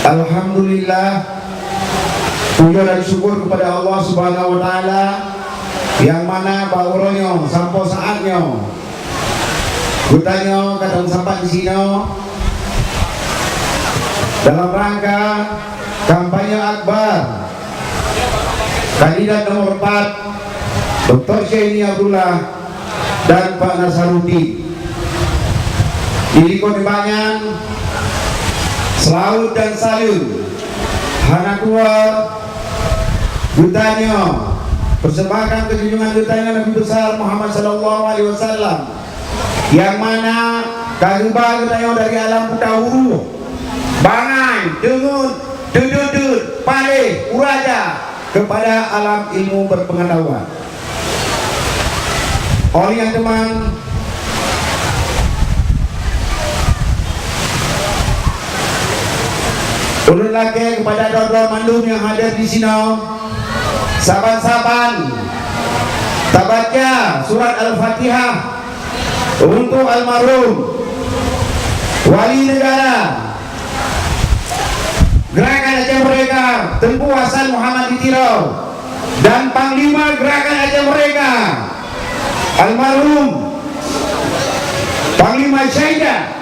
Alhamdulillah, puja dan syukur kepada Allah Subhanahu wa taala yang mana bauronyo sampai saatnya gutanya kadang sampai di sini dalam rangka kampanye akbar kandidat nomor 4 Dr. Syaini Abdullah dan Pak Nasaruddin. Ilikon banyak selaut dan salut hana tua gutanya persembahkan kejunjungan gutanya Nabi besar Muhammad sallallahu alaihi wasallam yang mana kagubah gutanya dari alam dahulu bangai dengun dudut palih uraja kepada alam ilmu berpengetahuan. Oleh yang teman ulun lagi kepada dor-dor mandum yang hadir di sini, saban-saban tabaca surat Al-Fatihah untuk almarhum wali negara Gerakan Aceh Merdeka Tengku Hasan Muhammad Ditirau dan Panglima Gerakan Aceh Merdeka almarhum Panglima Syaidah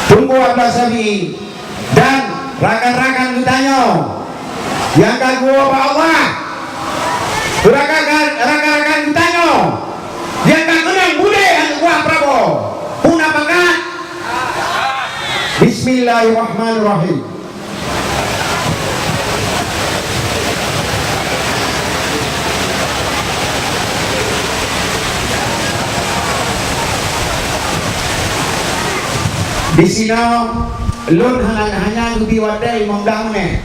Tengku Abdullah Sabi dan rakan-rakan kitanya yang kagum apa Allah, rakan-rakan kitanya yang kagum budaya yang kuat Prabowo punah pakat. Bismillahirrahmanirrahim. Di sini lun hanya lebih wadai memdang ne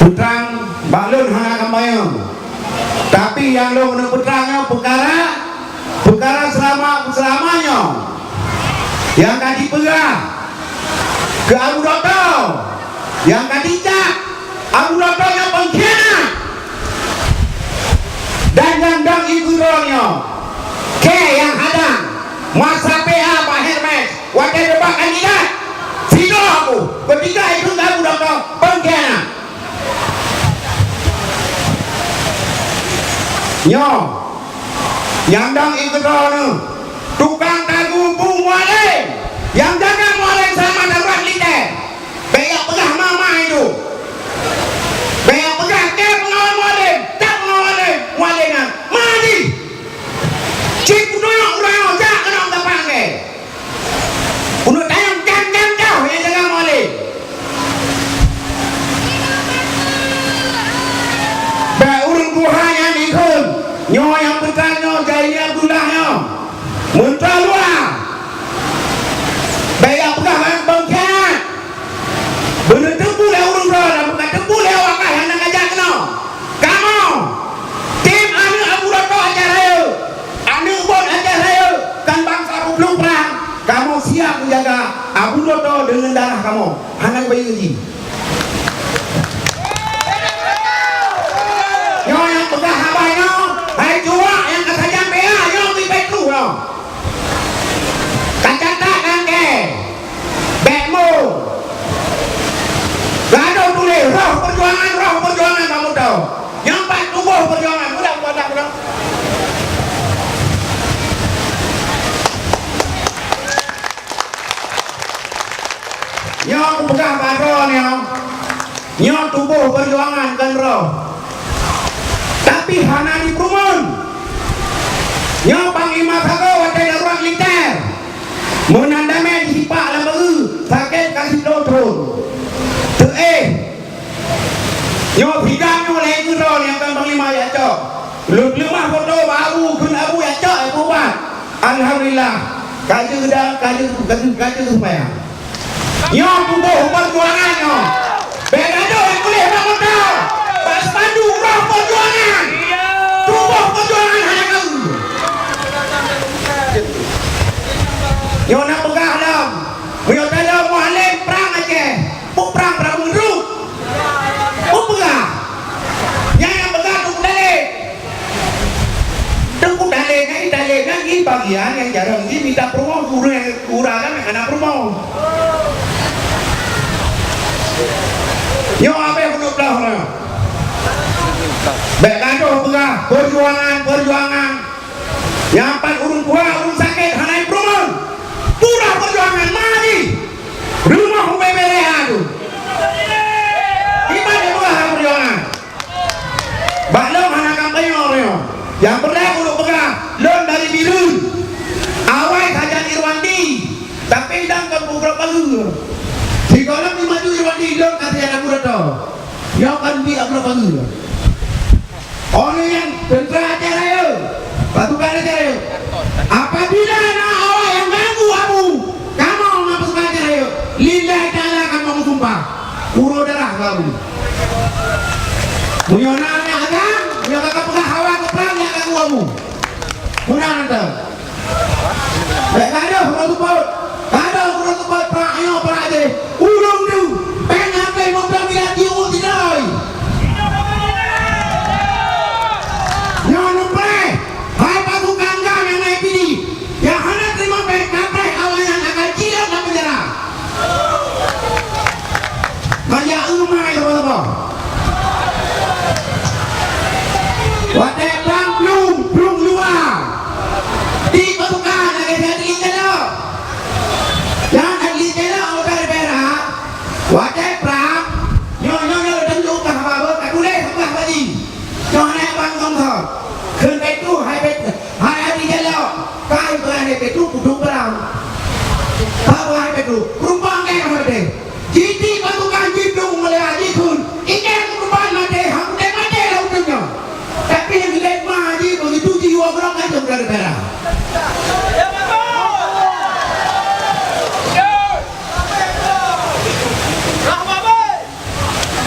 putrang balun hanya kambayang, tapi yang lo menurut putrangnya perkara selamanya yang kadi perah ke Abu Doto yang kadi cak Abu Doto yang pengkhianat dan yang dang ikutnya ke yang hadang masa PA Pak Hermes wakil debat kandidat sino aku ketika itu Abu Doto pengkhianat nyo yang dang ikutnya tukang tagu bung mualim yang jaga mualim sama darurat liter banyak pegah mama itu banyak pegah ke pengawal mualim tak pengawal mualimnya mati cik kudoyok urang jak kena tak panggil kudu tayang kan kau yang jaga mualim baik urung Tuhan yang ikut nyo yang bertanya Syaini Abdullahnya Muntra luar baik apakah yang bangkian benar tempu leh urung roh bukan tempu leh wakah yang nak ajak kena kamu tim anu Abu Doto ajar raya anu bon ajar raya kan bangsa belum perang kamu siap menjaga Abu Doto dengan darah kamu anak bayi uji nyo yang pegah habaynya hai jua yang kata PA yang lebih tu loh kacatakan ke bekmu gado tulis roh perjuangan kamu tahu yang pak tubuh perjuangan mudah nyok pegah baron nyok tubuh perjuangan kan roh tapi hana di perumun nyok panglima kago wakil darurat liter menandame disipak lambaru sakit kasih dotrun nyo bidangnya oleh kurang yang kan panglima ya cok lemah foto baru kun abu ya cok aku buat alhamdulillah kaji supaya nyo tubuh perjuangan nyo beda do yang kuliah bangun tau pas pandu roh perjuangan tubuh perjuangan hanya kau nyo nak pegah dalam nyo dalam mualim perang aja perang menurut pegah yang pegah tunggu dalih lagi bagian yang jarang ini minta promo kurang kan anak promo Baik gaduh berah perjuangan. Yang empat urung tua, urung sakit, hanai perumahan. Pura perjuangan mari. Rumah UPBLH tu. Iman dia berah perjuangan. Baklong anak kampanye orang. Yang berah urung berah, lon dari biru. Awal kajian Irwandi, tapi dah kampung berapa lu? Si kalau ni maju Irwandi lon kasih anak muda tu. Yang kan dia berapa lu? Orang yang tentera acara yo, pasukan acara yo. Apabila nak awak yang ganggu abu, kamu nak pasukan acara yo, lillahi ta'ala kamu sumpah, uro darah kamu. Punya anak agam, punya kakak pegah hawa ke perang yang ganggu kamu. Punya nanti. Baik ada uro tupot perang ayo perang aja. Urung tu, pengen ke mobil bila tiup tidak. Wadah perang belum luar di pasukan lagi jadi intelok yang ada intelok orang berak wadah perang nyonya tentu tak apa tak boleh sebelah lagi nyonya bangkong tu kena itu hai ada intelok kai berada itu pudung perang apa hai itu rumpang ke apa deh jadi pasukan jidung melihat ikut ingin rumpang mati hamde mati lautnya. Tapi yang kita maji begitu jiwa orang aja berdarah.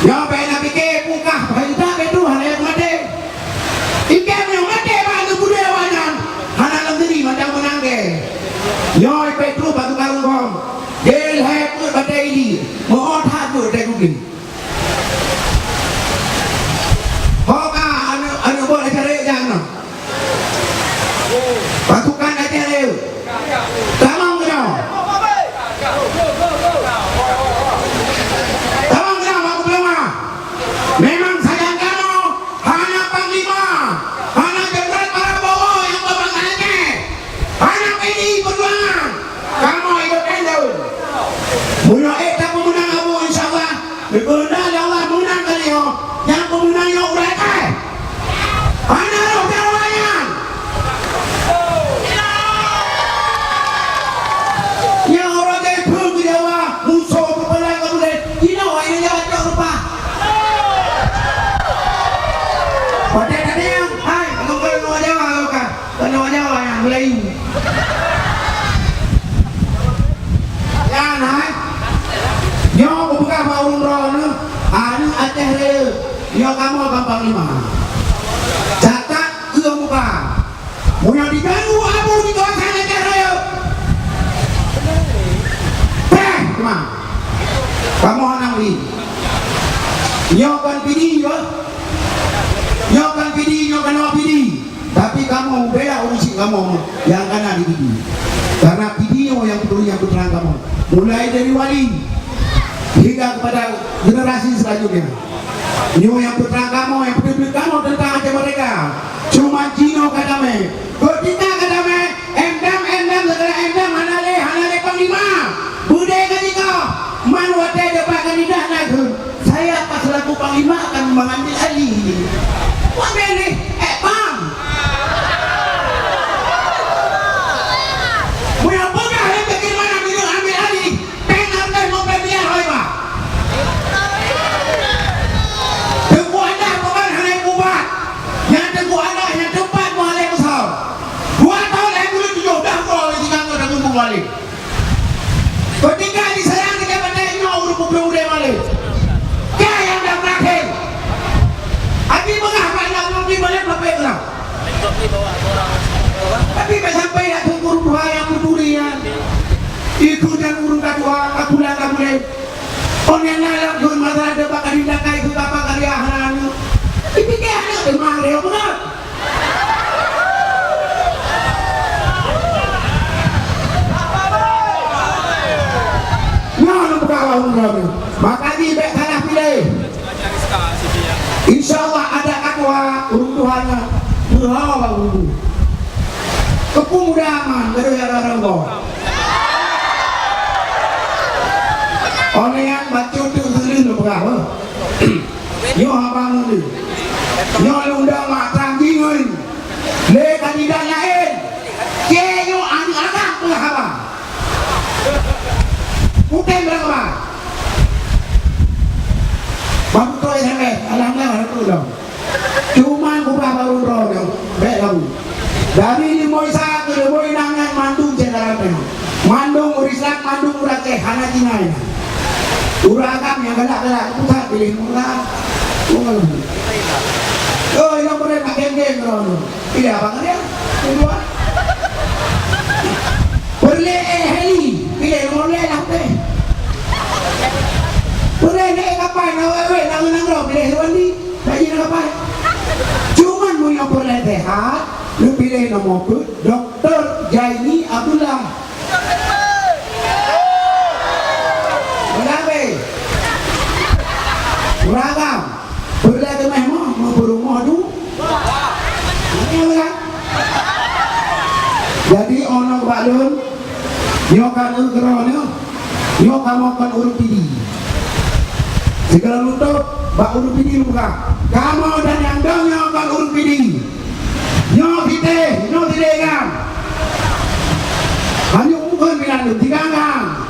Ya pernah pikir pungkah kita itu hal yang mati. Ikan yang mati pada budayawan, hana lembiri macam menang ke. Ya itu batu karung kom. Del hai pun pada ini, mau tak tu dah gugin. Pasukan acara tamang kena aku belum memang sayang kamu hanya panglima hanya jenderal para bawa yang babangkannya hanya PDI perjuangan kamu ikut tender punya tak pemenang abu insyaAllah berguna Allah menang kali yang pemenangnya mereka hanya roh jawabannya yang orang dia pergi Jawa musuh berperang kemudian kita orang yang Jawa tak lupa pada tadi yang hai kalau kau Jawa kan kalau Jawa yang Melayu yang hai yang buka baurun roh anu aceh dia yang kamu akan panglima catat ke muka punya diganggu abu di kawasan aceh dia kamu hanang ni nyokan pidi nyokan pidi tapi kamu bela urusi kamu yang kena di pidi karena pidi yang peduli yang putra kamu mulai dari wali hingga kepada generasi selanjutnya yang putra kamu yang peduli kamu tentang aja mereka cuma Cino kadame ketika kadame endam segera endam hanale panglima budaya ketika manwate dapat kandidat naik saya pas selaku panglima akan mengambil alih wabah ni bang punya pegah yang bagaimana bila ambil alih pengar dan mobil biar pak tengku anda bukan hanya buat yang tengku anda yang tempat mengalih besar 2 tahun yang dulu 7 dah kalau jika anda dah tunggu balik ketika diserang ke jabatannya urut budak balik kaya yang dah berakhir hati mengah banyak belum dibalik sampai berang tapi sampai dah tunggu dua yang berdurian itu dan urut kedua kabulan orang yang ngalang dun masalah debat kadindakai itu apa karya hanan dipikir anak demang dia benar maka di baik salah pilih insya Allah ada aku tua urung Tuhannya berhawa urung kepemudaman gara-gara rego oleh yang baca tu sendiri berapa yo abang ni yo undang mak tanggingan le kandidat lain ke yo anak-anak berapa bukan berapa baru tu sampai alhamdulillah tu dah cuma bukan baru roh baik lalu dari ni moisa ke boy nangan mandung jenderal mandung urisak mandung urake hana jinai uragam yang galak-galak pusat pilih murah oh yang boleh nak geng-geng roh pilih apa dia kedua boleh heli pilih boleh lah teh boleh naik kapal nang roh pilih wandi bagi nak kapal cuman mu yang boleh sehat lu pilih nama apa Dr. Jaini Abdullah berapa beragam boleh ke mehmah mau berumah tu jadi orang balun nyokan ugeronya nyokan makan urut pidi segala lutut bak urut pidi luka kamu dan yang dong nyokan urut pidi nyok kita kan hanya mungkin bilang tiga kan